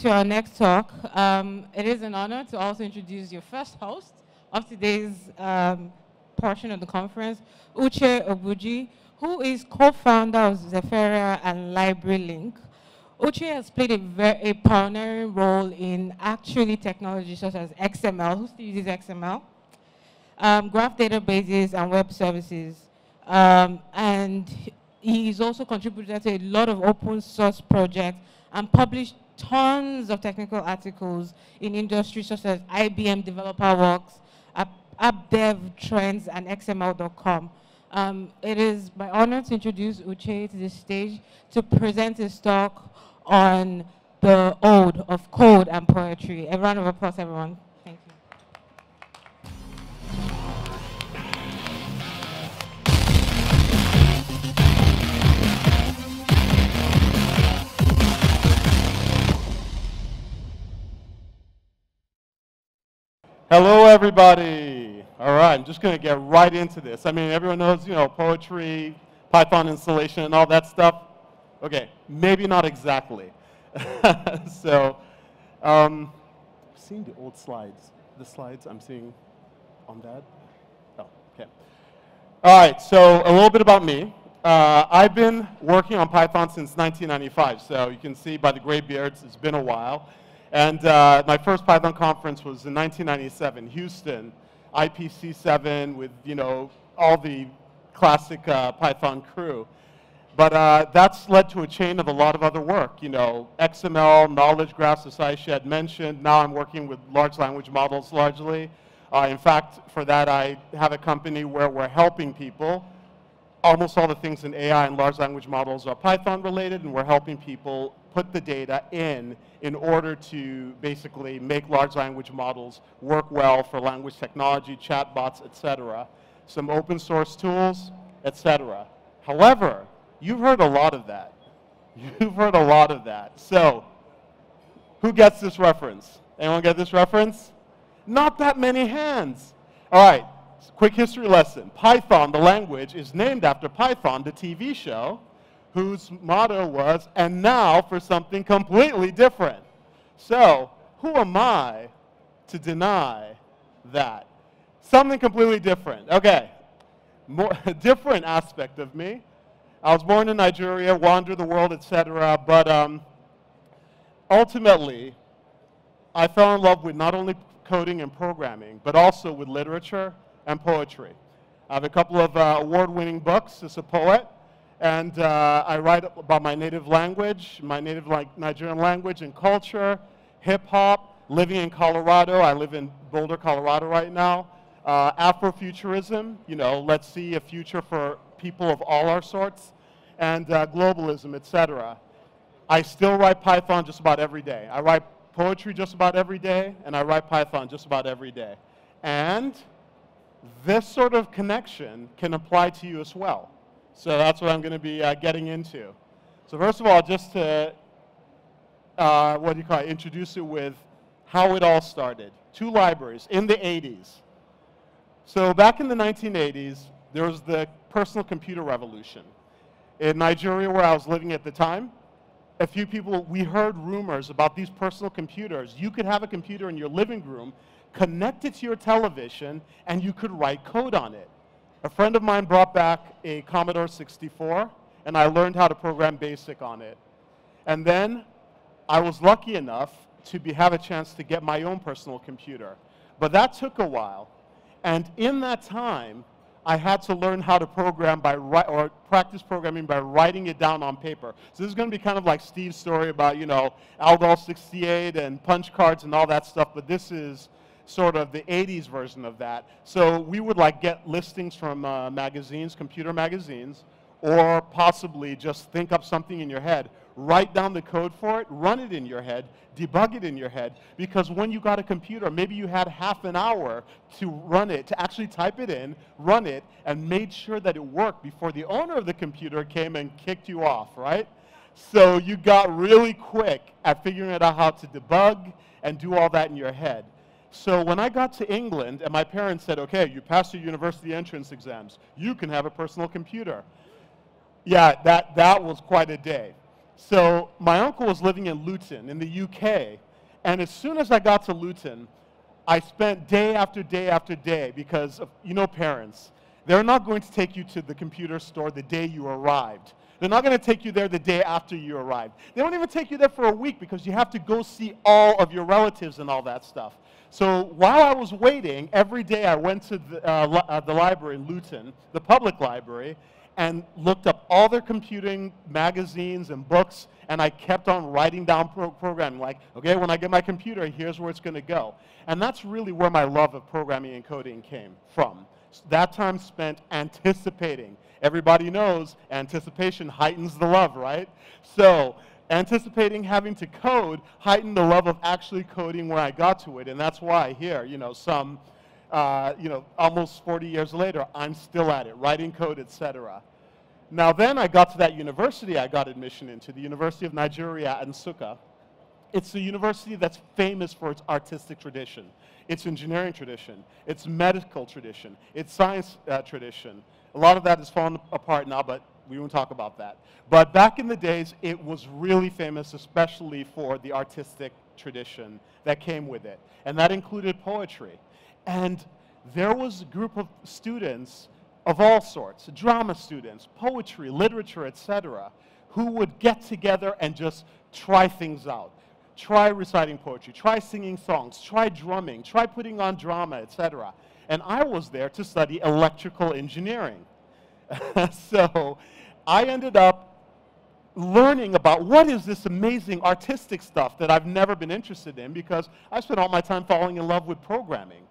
to our next talk. It is an honor to also introduce your first host of today's portion of the conference, Uche Ogbuji, who is co-founder of Zephyria and Library Link. Uche has played a pioneering role in actually technology such as XML. Who still uses XML? Graph databases and web services. And he's also contributed to a lot of open source projects and published tons of technical articles in industries such as IBM Developer Works, App Dev Trends, and XML.com. It is my honor to introduce Uche to the stage to present his talk on the ode of code and poetry. A round of applause, everyone. Thank you. Hello, everybody. All right, I'm just going to get right into this. I mean, everyone knows, poetry, Python installation, and all that stuff. Okay, maybe not exactly. So, seeing the old slides. The slides I'm seeing on that. Oh, okay. All right, so a little bit about me. I've been working on Python since 1995. So you can see by the gray beards, it's been a while. And my first Python conference was in 1997, Houston, IPC7 with, all the classic Python crew. But that's led to a chain of a lot of other work, XML, knowledge graphs, as Aisha had mentioned. Now I'm working with large language models largely. In fact, for that, I have a company where we're helping people. Almost all the things in AI and large language models are Python related, and we're helping people put the data in order to basically make large language models work well for language technology, chatbots, etc. Some open source tools, etc. However, you've heard a lot of that. You've heard a lot of that. So, who gets this reference? Anyone get this reference? Not that many hands. All right, quick history lesson. Python, the language, is named after Python, the TV show, whose motto was, and now for something completely different. So, who am I to deny that? Something completely different. Okay, a different aspect of me. I was born in Nigeria, wandered the world, etc. But ultimately, I fell in love with not only coding and programming, but also with literature and poetry. I have a couple of award-winning books as a poet. And I write about my native language, my native Nigerian language and culture, hip-hop, living in Colorado. I live in Boulder, Colorado right now. Afrofuturism, let's see a future for people of all our sorts, and globalism, etc. I still write Python just about every day. I write poetry just about every day, and I write Python just about every day. And this sort of connection can apply to you as well. So that's what I'm going to be getting into. So first of all, just to, introduce it with how it all started. Two libraries in the 80s. So back in the 1980s, there was the personal computer revolution. In Nigeria, where I was living at the time, a few people, we heard rumors about these personal computers. You could have a computer in your living room, connect it to your television, and you could write code on it. A friend of mine brought back a Commodore 64, and I learned how to program BASIC on it. And then I was lucky enough to have a chance to get my own personal computer. But that took a while. And in that time, I had to learn how to program or practice programming by writing it down on paper. So this is going to be kind of like Steve's story about, Aldol 68 and punch cards and all that stuff, but this is sort of the 80s version of that. So we would get listings from magazines, computer magazines, or possibly just think up something in your head, write down the code for it, run it in your head, debug it in your head, because when you got a computer, maybe you had half an hour to run it, to actually type it in, run it, and made sure that it worked before the owner of the computer came and kicked you off, right? So you got really quick at figuring out how to debug and do all that in your head. So when I got to England and my parents said, okay, you passed your university entrance exams, you can have a personal computer. Yeah, that was quite a day. So my uncle was living in Luton in the UK, and as soon as I got to Luton, I spent day after day after day because of, you know, parents. They're not going to take you to the computer store the day you arrived. They're not going to take you there the day after you arrived. They don't even take you there for a week because you have to go see all of your relatives and all that stuff. So while I was waiting, every day I went to the library in Luton, the public library, and looked up all their computing magazines and books, and I kept on writing down programming, like, okay, when I get my computer, here's where it's going to go. And that's really where my love of programming and coding came from. That time spent anticipating. Everybody knows anticipation heightens the love, right? So anticipating having to code heightened the love of actually coding where I got to it, and that's why here, you know, almost 40 years later, I'm still at it, writing code, etc. Now then I got to that university I got admission into, the University of Nigeria in Nsukka. It's a university that's famous for its artistic tradition, its engineering tradition, its medical tradition, its science tradition. A lot of that has fallen apart now, but we won't talk about that. But back in the days, it was really famous, especially for the artistic tradition that came with it. And that included poetry. And there was a group of students of all sorts, drama students, poetry, literature, etc., who would get together and just try things out. Try reciting poetry, try singing songs, try drumming, try putting on drama, etc. And I was there to study electrical engineering. So I ended up learning about what is this amazing artistic stuff that I've never been interested in because I spent all my time falling in love with programming.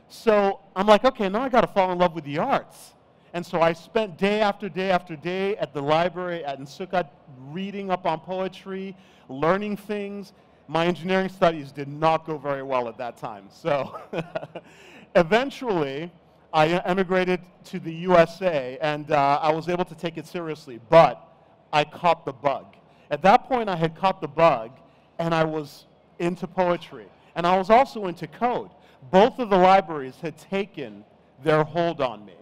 So I'm like, okay, now I got to fall in love with the arts. And so I spent day after day after day at the library at Nsukka reading up on poetry, learning things. My engineering studies did not go very well at that time. So eventually, I emigrated to the USA, and I was able to take it seriously, but I caught the bug. At that point, I had caught the bug, and I was into poetry. And I was also into code. Both of the libraries had taken their hold on me.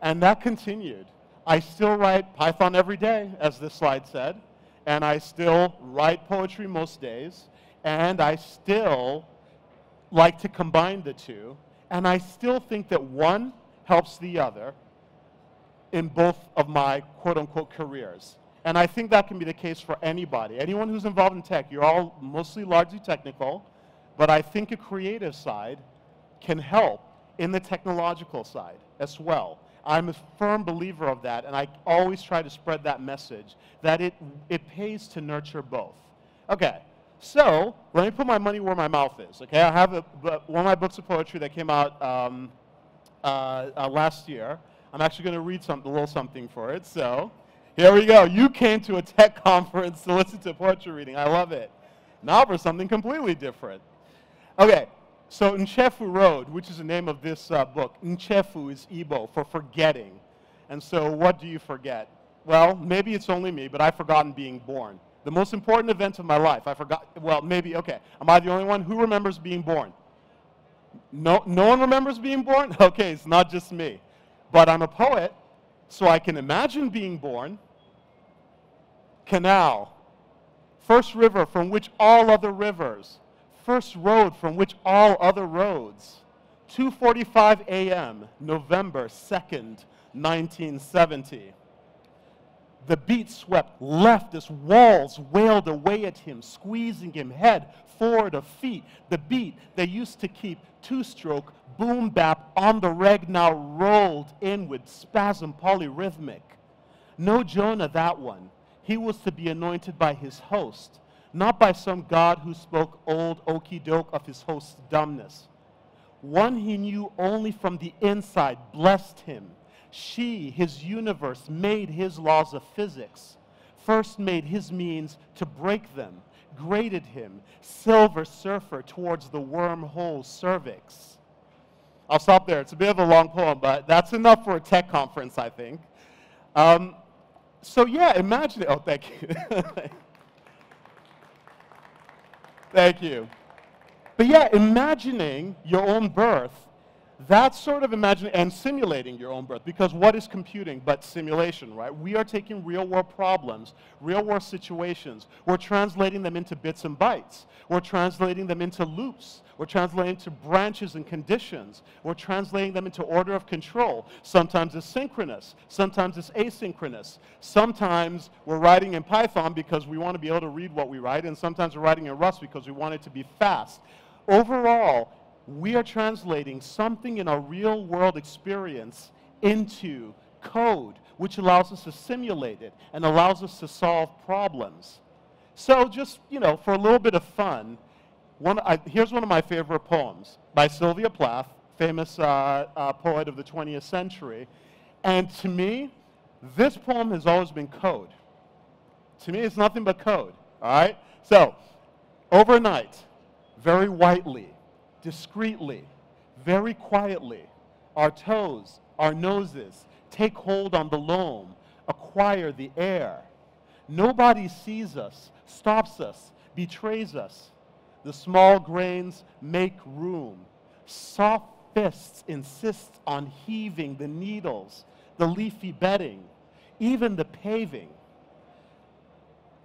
And that continued. I still write Python every day, as this slide said, and I still write poetry most days, and I still like to combine the two, and I still think that one helps the other in both of my quote-unquote careers. And I think that can be the case for anybody. Anyone who's involved in tech, you're all mostly largely technical, but I think a creative side can help in the technological side as well. I'm a firm believer of that, and I always try to spread that message, that it pays to nurture both. Okay, so let me put my money where my mouth is, okay? I have one of my books of poetry that came out last year. I'm actually going to read a little something for it, so here we go. You came to a tech conference to listen to poetry reading. I love it. Now for something completely different. Okay, so Nchefu Road, which is the name of this book. Nchefu is Igbo for forgetting. And so what do you forget? Well, maybe it's only me, but I've forgotten being born. The most important event of my life, I forgot, well, maybe, okay. Am I the only one? Who remembers being born? No one remembers being born? Okay, it's not just me. But I'm a poet, so I can imagine being born. Canal. First river from which all other rivers. First road from which all other roads. 2:45 a.m., November 2nd, 1970. The beat swept left as walls wailed away at him, squeezing him head, forward of feet. The beat they used to keep two-stroke, boom bap on the reg now rolled in with spasm polyrhythmic. No Jonah, that one. He was to be anointed by his host, not by some god who spoke old okey-doke of his host's dumbness. One he knew only from the inside blessed him. She, his universe, made his laws of physics, first made his means to break them, graded him, silver surfer towards the wormhole cervix. I'll stop there. It's a bit of a long poem, but that's enough for a tech conference, I think. So yeah, imagine it. Oh, thank you. Thank you. But yeah, imagining your own birth, That's sort of imagining and simulating your own birth, because what is computing but simulation, right? We are taking real world problems, real world situations. We're translating them into bits and bytes. We're translating them into loops. We're translating to branches and conditions. We're translating them into order of control. Sometimes it's synchronous. Sometimes it's asynchronous. Sometimes we're writing in Python because we want to be able to read what we write, and sometimes we're writing in Rust because we want it to be fast. Overall, we are translating something in our real world experience into code, which allows us to simulate it and allows us to solve problems. So just, for a little bit of fun, here's one of my favorite poems by Sylvia Plath, famous poet of the 20th century. And to me, this poem has always been code. To me, it's nothing but code, all right? So, overnight, very whitely, discreetly, very quietly, our toes, our noses, take hold on the loam, acquire the air. Nobody sees us, stops us, betrays us. The small grains make room. Soft fists insist on heaving the needles, the leafy bedding, even the paving.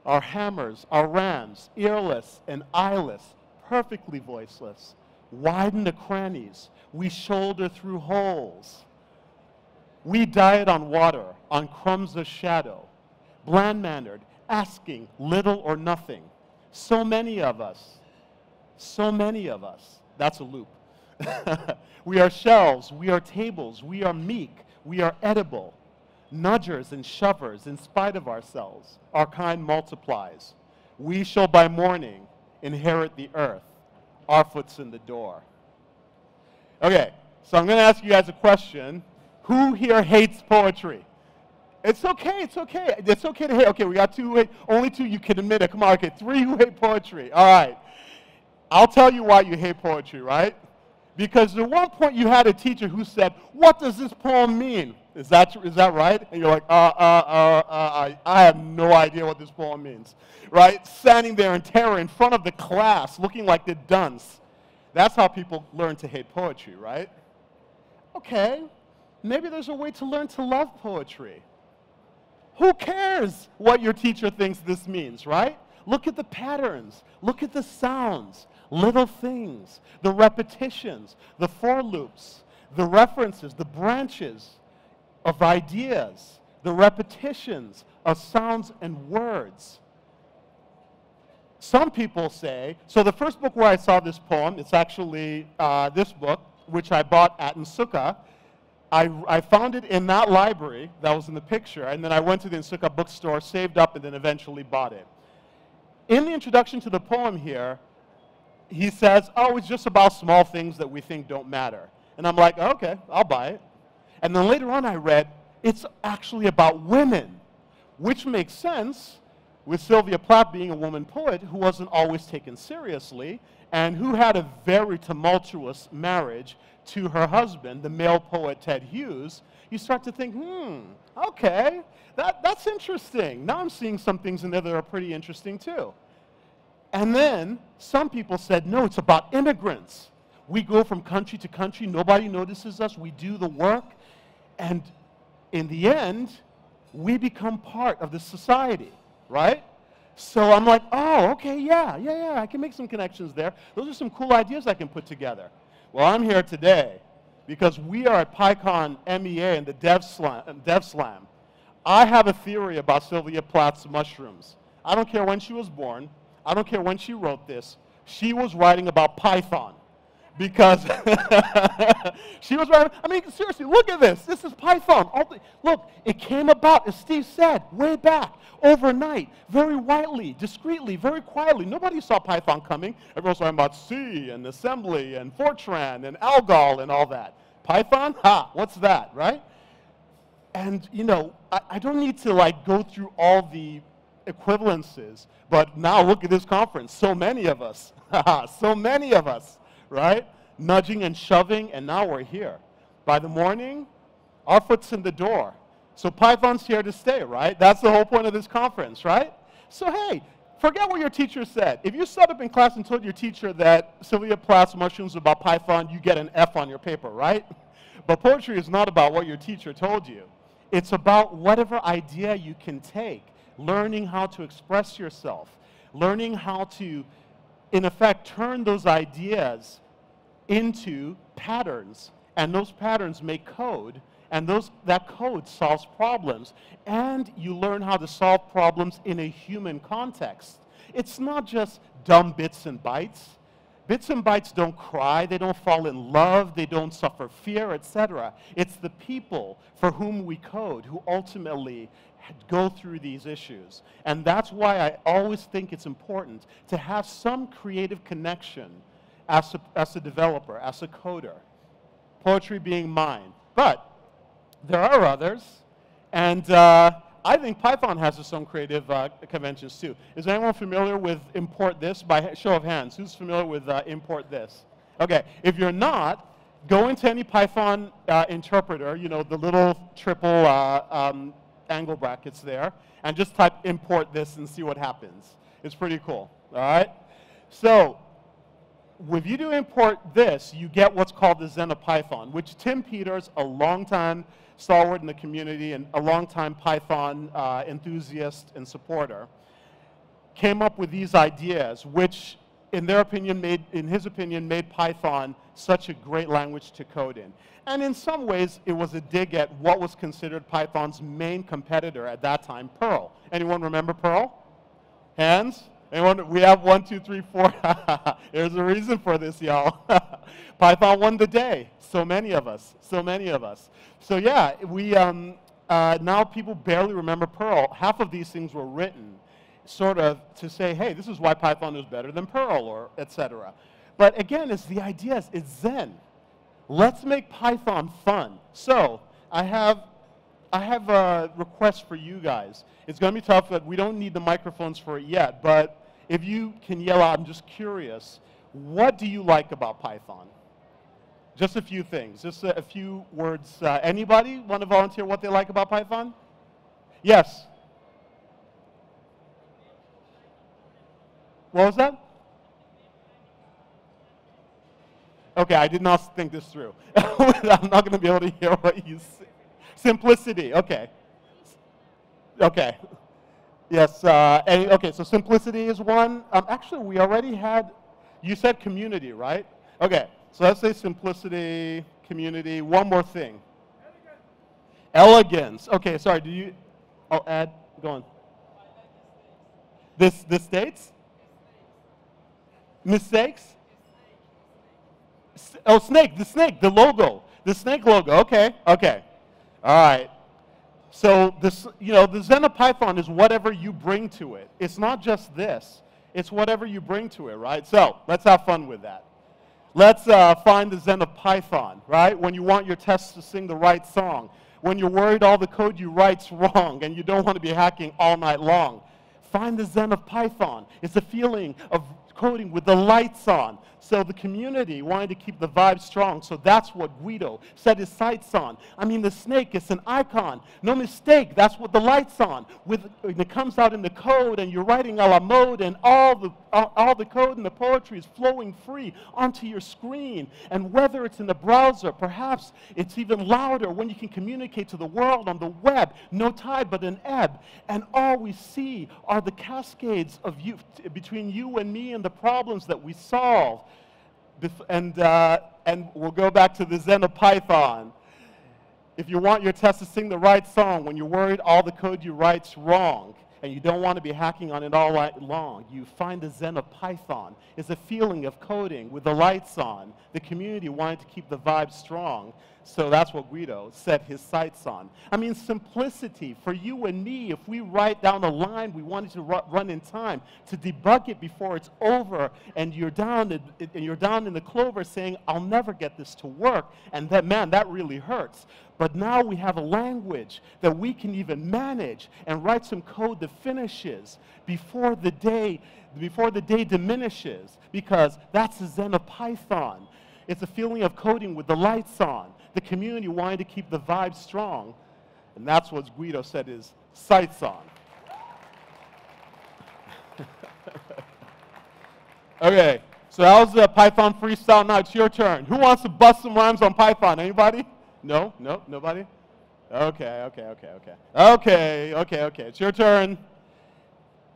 Our hammers, our rams, earless and eyeless, perfectly voiceless, widen the crannies, we shoulder through holes. We diet on water, on crumbs of shadow, bland-mannered, asking little or nothing. So many of us, that's a loop. We are shelves, we are tables, we are meek, we are edible. Nudgers and shovers in spite of ourselves, our kind multiplies. We shall by morning inherit the earth, our foot's in the door. Okay, so I'm going to ask you guys a question. Who here hates poetry? It's okay, it's okay. It's okay to hate. Okay, we got only two you can admit it. Come on, okay, 3 who hate poetry. All right. I'll tell you why you hate poetry, right? Because at one point you had a teacher who said, "What does this poem mean?" Is that right? And you're like, I have no idea what this poem means, right? Standing there in terror in front of the class, looking like the dunce. That's how people learn to hate poetry, right? Okay, maybe there's a way to learn to love poetry. Who cares what your teacher thinks this means, right? Look at the patterns. Look at the sounds, little things, the repetitions, the for loops, the references, the branches of ideas, the repetitions of sounds and words. Some people say, so the first book where I saw this poem, it's actually this book, which I bought at Nsukka. I found it in that library that was in the picture, and then I went to the Nsukka bookstore, saved up, and then eventually bought it. In the introduction to the poem here, he says, oh, it's just about small things that we think don't matter. And I'm like, okay, I'll buy it. And then later on I read, it's actually about women, which makes sense with Sylvia Plath being a woman poet who wasn't always taken seriously and who had a very tumultuous marriage to her husband, the male poet Ted Hughes. You start to think, okay, that's interesting. Now I'm seeing some things in there that are pretty interesting too. And then some people said, no, it's about immigrants. We go from country to country, nobody notices us, we do the work, and in the end, we become part of the society, right? So I'm like, oh, okay, yeah, I can make some connections there. Those are some cool ideas I can put together. Well, I'm here today because we are at PyCon MEA and the DevSlam. I have a theory about Sylvia Plath's mushrooms. I don't care when she was born. I don't care when she wrote this. She was writing about Python. Because she was writing, I mean, seriously, look at this. This is Python. Look, it came about, as Steve said, way back, overnight, very widely, discreetly, very quietly. Nobody saw Python coming. Everyone's talking about C and assembly and Fortran and Algol and all that. Python? Ha, what's that, right? And, I don't need to, go through all the equivalences, but now look at this conference. So many of us, so many of us. Right? Nudging and shoving, and now we're here. By the morning, our foot's in the door. So Python's here to stay, right? That's the whole point of this conference, right? So hey, forget what your teacher said. If you stood up in class and told your teacher that Sylvia Plath's mushrooms are about Python, you get an F on your paper, right? But poetry is not about what your teacher told you. It's about whatever idea you can take, learning how to express yourself, learning how to, in effect, turn those ideas into patterns. And those patterns make code, and that code solves problems. And you learn how to solve problems in a human context. It's not just dumb bits and bytes. Bits and bytes don't cry, they don't fall in love, they don't suffer fear, etc. It's the people for whom we code who ultimately go through these issues. And that's why I always think it's important to have some creative connection as a developer, as a coder. Poetry being mine. But there are others, and I think Python has its own creative conventions too. Is anyone familiar with import this? By show of hands, who's familiar with import this? Okay, if you're not, go into any Python interpreter, you know, the little triple angle brackets there, and just type import this and see what happens. It's pretty cool, all right? So, if you do import this, you get what's called the Zen of Python, which Tim Peters, a longtime stalwart in the community and a longtime Python enthusiast and supporter, came up with these ideas, which, in his opinion, made Python such a great language to code in. And in some ways, it was a dig at what was considered Python's main competitor at that time, Perl. Anyone remember Perl? Hands? Anyone? We have 1, 2, 3, 4. There's a reason for this, y'all. Python won the day. So many of us. So many of us. So yeah, we now people barely remember Perl. Half of these things were written sort of to say, hey, this is why Python is better than Perl, or etc. But again, it's the idea, it's Zen. Let's make Python fun. So I have a request for you guys. It's going to be tough, but we don't need the microphones for it yet. But if you can yell out, I'm just curious, what do you like about Python? Just a few things, just a few words. Anybody want to volunteer what they like about Python? Yes. What was that? Okay, I did not think this through. I'm not going to be able to hear what you say. Simplicity, okay. Okay. Yes, okay, so simplicity is one. Actually, we already had, you said community, right? Okay, so let's say simplicity, community, one more thing. Elegance. Okay, sorry, do you, oh, add, go on. The states? Mistakes? Oh, snake, the logo. The snake logo, okay, okay. All right. So this, you know, the Zen of Python is whatever you bring to it. It's not just this. It's whatever you bring to it, right? So let's have fun with that. Let's find the Zen of Python, right? When you want your tests to sing the right song. When you're worried all the code you write's wrong and you don't want to be hacking all night long. Find the Zen of Python. It's a feeling of coding with the lights on. So the community wanted to keep the vibe strong, so that's what Guido set his sights on. I mean, the snake is an icon. No mistake, that's what the light's on. When it comes out in the code and you're writing a la mode and all the code and the poetry is flowing free onto your screen. And whether it's in the browser, perhaps it's even louder when you can communicate to the world on the web. No tide but an ebb. And all we see are the cascades of you, between you and me and the problems that we solve. And we'll go back to the Zen of Python. If you want your test to sing the right song, when you're worried all the code you write's wrong, and you don't want to be hacking on it all night long, you find the Zen of Python. It's a feeling of coding with the lights on. The community wanted to keep the vibe strong, so that's what Guido set his sights on. I mean, simplicity for you and me. If we write down a line we wanted to run in time, to debug it before it's over, and you're down in the clover saying, I'll never get this to work, and that, man, that really hurts. But now we have a language that we can even manage and write some code that finishes before the day diminishes, because that's the Zen of Python. It's a feeling of coding with the lights on, the community wanting to keep the vibe strong, and that's what Guido set his sights on. Okay, so that was the Python freestyle. Now it's your turn. Who wants to bust some rhymes on Python? Anybody? No? No? Nobody? Okay, okay, okay, okay. Okay, okay, okay. It's your turn.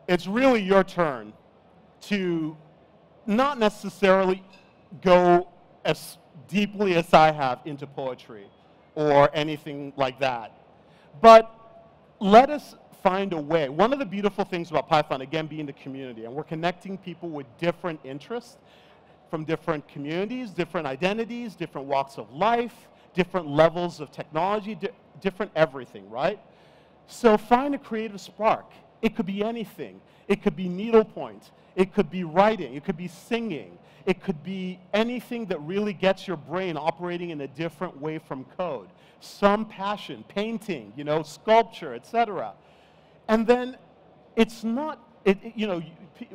It's really your turn to not necessarily go as deeply as I have into poetry or anything like that. But let us find a way. One of the beautiful things about Python, again, being the community, and we're connecting people with different interests from different communities, different identities, different walks of life, different levels of technology, different everything, right? So find a creative spark. It could be anything. It could be needlepoint. It could be writing. It could be singing. It could be anything that really gets your brain operating in a different way from code. Some passion, painting, you know, sculpture, etc. And then it's not, you know,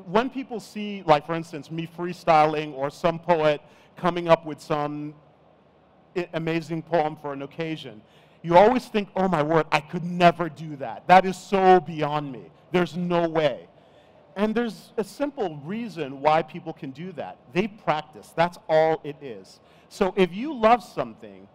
when people see, like for instance, me freestyling or some poet coming up with some amazing poem for an occasion, you always think, oh my word, I could never do that. That is so beyond me. There's no way. And there's a simple reason why people can do that. They practice. That's all it is. So if you love something,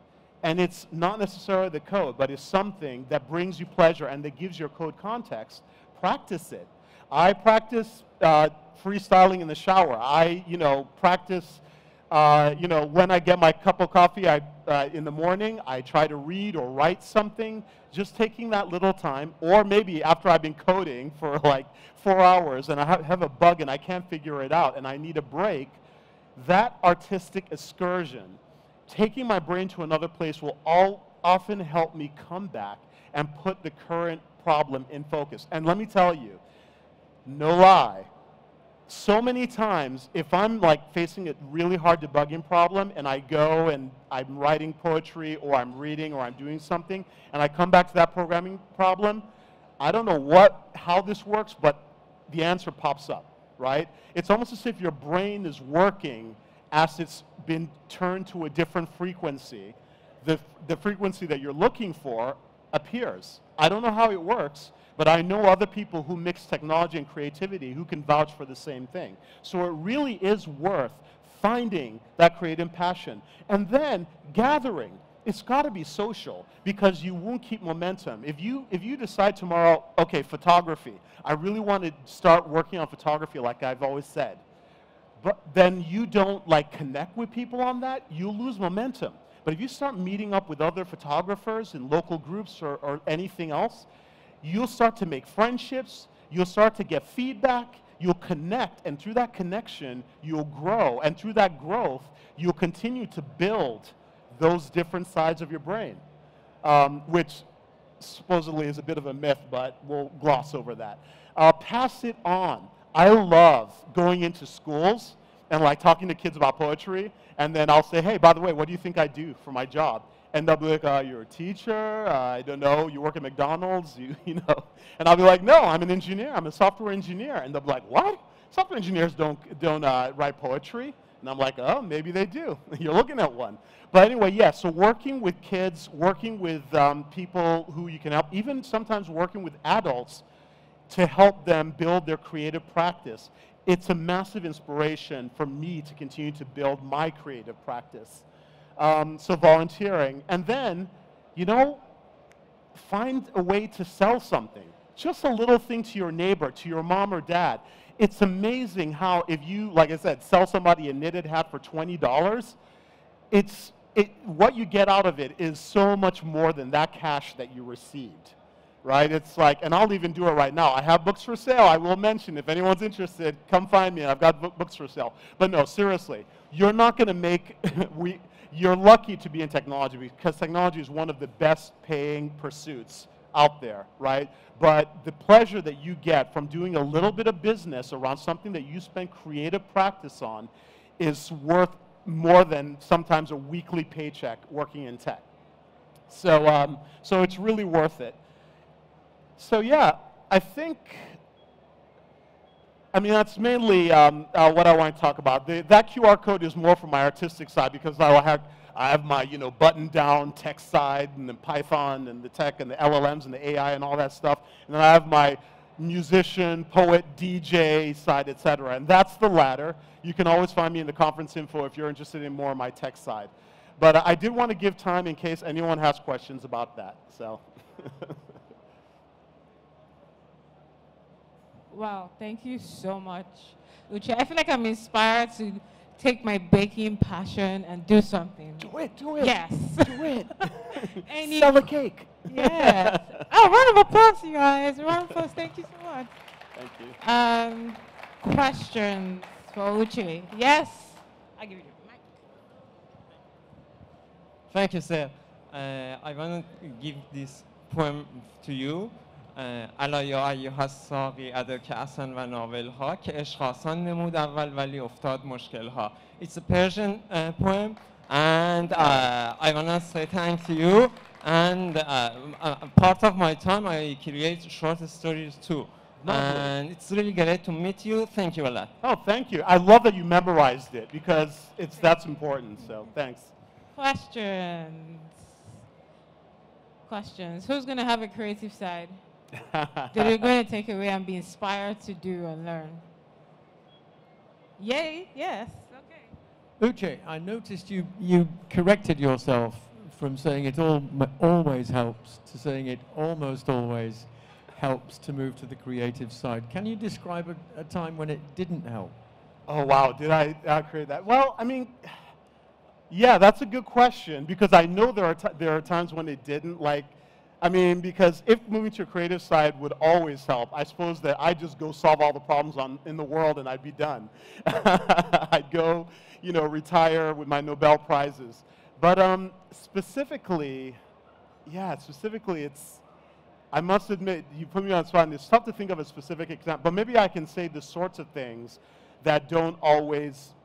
and it's not necessarily the code, but it's something that brings you pleasure and that gives your code context, practice it. I practice freestyling in the shower. I, you know, practice, you know, when I get my cup of coffee in the morning, I try to read or write something, just taking that little time, or maybe after I've been coding for like 4 hours and I have a bug and I can't figure it out and I need a break, that artistic excursion, taking my brain to another place will often help me come back and put the current problem in focus. And let me tell you, no lie, so many times if I'm like facing a really hard debugging problem and I go and I'm writing poetry or I'm reading or I'm doing something and I come back to that programming problem, I don't know how this works, but the answer pops up, right? It's almost as if your brain is working as it's been turned to a different frequency. The frequency that you're looking for appears. I don't know how it works, but I know other people who mix technology and creativity who can vouch for the same thing. So it really is worth finding that creative passion. And then gathering. It's got to be social because you won't keep momentum. If you decide tomorrow, okay, photography, I really want to start working on photography like I've always said, but then you don't like connect with people on that, you'll lose momentum. But if you start meeting up with other photographers in local groups or anything else, you'll start to make friendships, you'll start to get feedback, you'll connect, and through that connection, you'll grow. And through that growth, you'll continue to build those different sides of your brain, which supposedly is a bit of a myth, but we'll gloss over that. Pass it on. I love going into schools and like talking to kids about poetry, and then I'll say, hey, by the way, what do you think I do for my job? And they'll be like, you're a teacher, I don't know, you work at McDonald's, you know. And I'll be like, no, I'm an engineer, I'm a software engineer. And they'll be like, what? Software engineers don't write poetry? And I'm like, oh, maybe they do. You're looking at one. But anyway, yeah, so working with kids, working with people who you can help, even sometimes working with adults to help them build their creative practice. It's a massive inspiration for me to continue to build my creative practice. So volunteering. And then, you know, find a way to sell something. Just a little thing to your neighbor, to your mom or dad. It's amazing how if you, like I said, sell somebody a knitted hat for $20, what you get out of it is so much more than that cash that you received, right? It's like, and I'll even do it right now. I have books for sale. I will mention, if anyone's interested, come find me. I've got books for sale. But no, seriously, you're not going to make, you're lucky to be in technology because technology is one of the best paying pursuits out there, right? But the pleasure that you get from doing a little bit of business around something that you spend creative practice on is worth more than sometimes a weekly paycheck working in tech. So, so it's really worth it. So yeah, I think, I mean, that's mainly what I want to talk about. That QR code is more from my artistic side because I have my, you know, button-down tech side and the Python and the tech and the LLMs and the AI and all that stuff. And then I have my musician, poet, DJ side, etc. And that's the latter. You can always find me in the conference info if you're interested in more of my tech side. But I did want to give time in case anyone has questions about that. So. Wow, thank you so much, Uche. I feel like I'm inspired to take my baking passion and do something. Do it, do it. Yes. Do it. Any Sell a cake. Yes. Oh, round of applause, you guys. Round of applause. Thank you so much. Thank you. Questions for Uche? Yes. I'll give you the mic. Thank you, sir. I want to give this poem to you. الا یا ایها الساقی ادک احسن و ناول ها که عشق آسان نمود اول ولی افتاد مشکل ها. It's a Persian poem, and I want to say thank to you. And part of my time I create short stories too. And it's really great to meet you. Thank you a lot. Oh, thank you. I love that you memorized it because that's important. So thanks. Questions. Questions. Who's going to have a creative side that you're going to take away and be inspired to do and learn? Yay, yes. Okay. Uche, I noticed you corrected yourself from saying it always helps to saying it almost always helps to move to the creative side. Can you describe a time when it didn't help? Oh, wow. Did I create that? Well, I mean, yeah, that's a good question because I know there are times when it didn't. Like, I mean, because if moving to a creative side would always help, I suppose that I'd just go solve all the problems in the world and I'd be done. I'd go, you know, retire with my Nobel Prizes. But specifically, I must admit, you put me on the spot, and it's tough to think of a specific example, but maybe I can say the sorts of things that don't always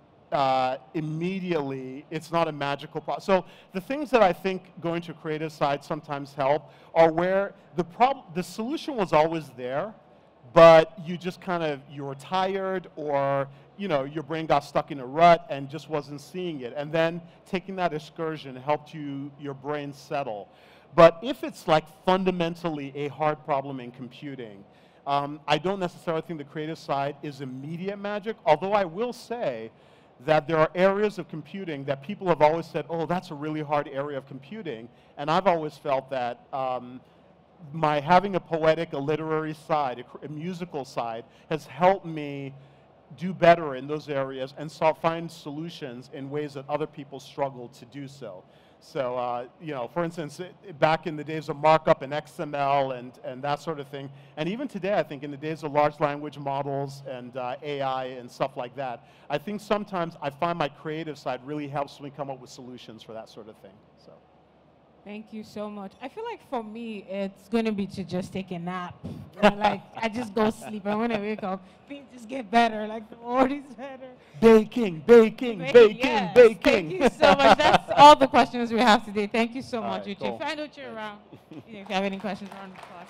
immediately, it's not a magical process. So the things that I think going to creative side sometimes help are where the solution was always there, but you just you were tired, or you know, your brain got stuck in a rut and just wasn't seeing it. And then taking that excursion helped your brain settle. But if it's like fundamentally a hard problem in computing, I don't necessarily think the creative side is immediate magic, although I will say that there are areas of computing that people have always said, oh, that's a really hard area of computing. And I've always felt that my having a poetic, a literary side, a musical side, has helped me do better in those areas and find solutions in ways that other people struggle to do so. So, you know, for instance, back in the days of markup and XML and that sort of thing, and even today, I think in the days of large language models and AI and stuff like that, I think sometimes I find my creative side really helps me come up with solutions for that sort of thing. So. Thank you so much. I feel like for me, it's going to be to just take a nap. Like, I just go sleep, and when I wake up, things just get better. Like, the world is better. Baking. Yes. Thank you so much. That's all the questions we have today. Thank you so much, Uche. Cool. Find Uche around. If you have any questions, round of applause.